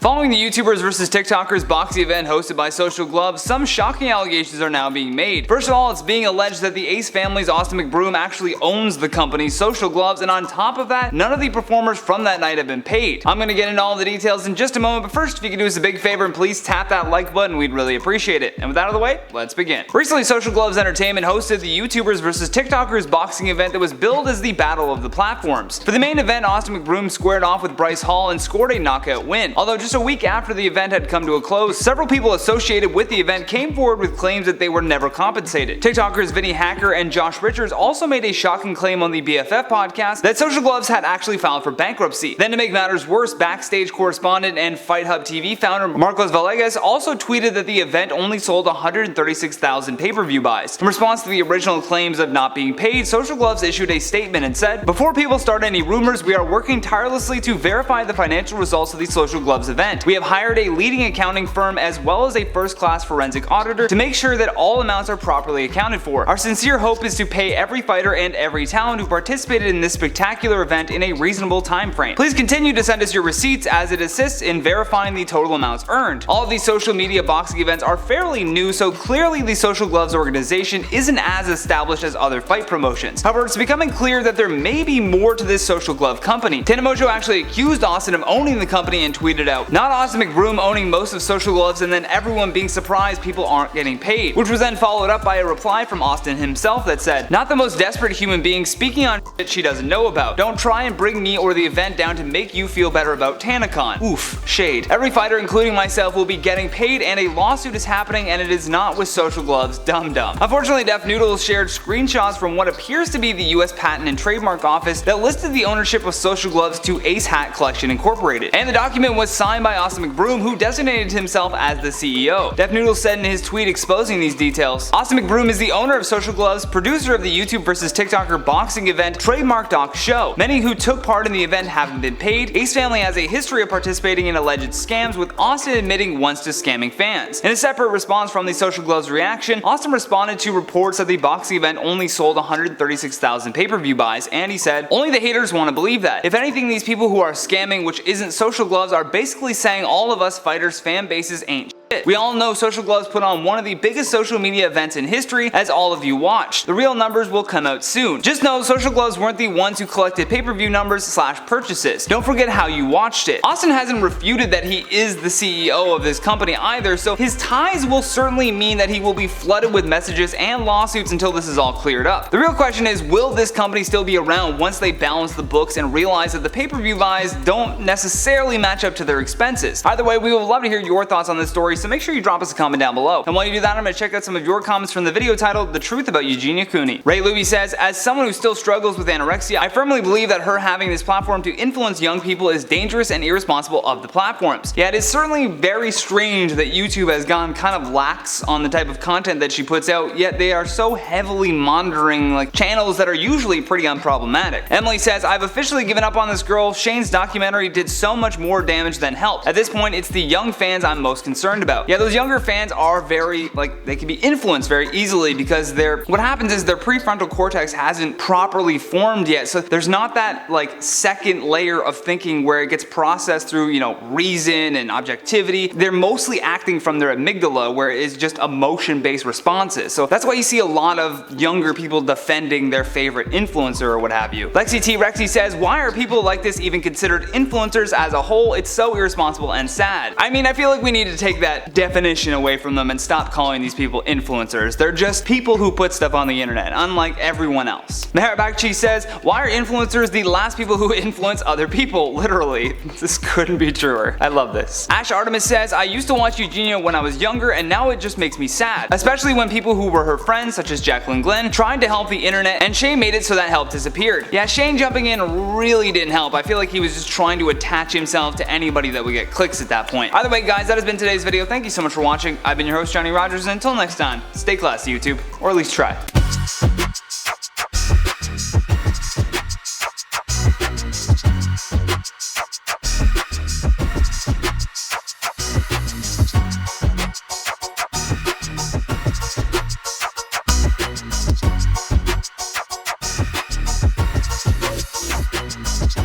Following the YouTubers vs TikTokers boxing event hosted by Social Gloves, some shocking allegations are now being made. First of all, it's being alleged that the Ace family's Austin McBroom actually owns the company Social Gloves, and on top of that, none of the performers from that night have been paid. I'm gonna get into all the details in just a moment, but first, if you could do us a big favor and please tap that like button, we'd really appreciate it. And with that out of the way, let's begin. Recently, Social Gloves Entertainment hosted the YouTubers vs TikTokers boxing event that was billed as the battle of the platforms. For the main event, Austin McBroom squared off with Bryce Hall and scored a knockout win. Although just a week after the event had come to a close, several people associated with the event came forward with claims that they were never compensated. TikTokers Vinny Hacker and Josh Richards also made a shocking claim on the BFF podcast that Social Gloves had actually filed for bankruptcy. Then to make matters worse, backstage correspondent and Fight Hub TV founder Marcos Villegas also tweeted that the event only sold 136,000 pay-per-view buys. In response to the original claims of not being paid, Social Gloves issued a statement and said, "Before people start any rumors, we are working tirelessly to verify the financial results of the Social Gloves event. We have hired a leading accounting firm as well as a first-class forensic auditor to make sure that all amounts are properly accounted for. Our sincere hope is to pay every fighter and every talent who participated in this spectacular event in a reasonable time frame. Please continue to send us your receipts as it assists in verifying the total amounts earned." All of these social media boxing events are fairly new, so clearly the Social Gloves organization isn't as established as other fight promotions. However, it's becoming clear that there may be more to this Social Glove company. Tanamojo actually accused Austin of owning the company and tweeted out, "Not Austin McBroom owning most of Social Gloves and then everyone being surprised people aren't getting paid," which was then followed up by a reply from Austin himself that said, "Not the most desperate human being speaking on shit she doesn't know about. Don't try and bring me or the event down to make you feel better about TanaCon." Oof, shade. Every fighter, including myself, will be getting paid and a lawsuit is happening, and it is not with Social Gloves, dum dum. Unfortunately, Def Noodles shared screenshots from what appears to be the US Patent and Trademark Office that listed the ownership of Social Gloves to Ace Hat Collection Incorporated. And the document was signed by Austin McBroom, who designated himself as the CEO. Def Noodles said in his tweet exposing these details, "Austin McBroom is the owner of Social Gloves, producer of the YouTube vs TikToker boxing event, trademark doc show. Many who took part in the event haven't been paid. Ace family has a history of participating in alleged scams, with Austin admitting once to scamming fans." In a separate response from the Social Gloves reaction, Austin responded to reports that the boxing event only sold 136,000 pay-per-view buys, and he said, "Only the haters want to believe that. If anything, these people who are scamming, which isn't Social Gloves, are basically saying all of us fighters' fan bases ain't shit. We all know Social Gloves put on one of the biggest social media events in history, as all of you watched. The real numbers will come out soon. Just know Social Gloves weren't the ones who collected pay-per-view numbers / purchases. Don't forget how you watched it." Austin hasn't refuted that he is the CEO of this company either, so his ties will certainly mean that he will be flooded with messages and lawsuits until this is all cleared up. The real question is, will this company still be around once they balance the books and realize that the pay-per-view buys don't necessarily match up to their expenses? Either way, we would love to hear your thoughts on this story, so make sure you drop us a comment down below. And while you do that, I'm going to check out some of your comments from the video titled "The Truth About Eugenia Cooney." Ray Louie says, "As someone who still struggles with anorexia, I firmly believe that her having this platform to influence young people is dangerous and irresponsible of the platforms. Yeah, it is certainly very strange that YouTube has gone kind of lax on the type of content that she puts out, yet they are so heavily monitoring channels that are usually pretty unproblematic." Emily says, "I've officially given up on this girl. Shane's documentary did so much more damage than help. At this point, it's the young fans I'm most concerned about." Yeah, those younger fans are very, they can be influenced very easily because what happens is their prefrontal cortex hasn't properly formed yet, so there's not that second layer of thinking where it gets processed through, reason and objectivity. They're mostly acting from their amygdala, where it's just emotion-based responses. So that's why you see a lot of younger people defending their favorite influencer or what have you. Lexi T. Rexy says, "Why are people like this even considered influencers as a whole? It's so irresponsible and sad." I mean, I feel like we need to take that definition away from them and stop calling these people influencers. They're just people who put stuff on the internet, unlike everyone else. Meher Bakchi says, "Why are influencers the last people who influence other people?" Literally, this couldn't be truer. I love this. Ash Artemis says, "I used to watch Eugenia when I was younger, and now it just makes me sad. Especially when people who were her friends, such as Jacqueline Glenn, tried to help the internet, and Shane made it so that help disappeared." Yeah, Shane jumping in really didn't help. I feel like he was just trying to attach himself to anybody that would get clicks at that point. Either way, guys, that has been today's video. Thank you so much for watching. I've been your host, Johnny Rogers, and until next time, stay classy, YouTube. Or at least try.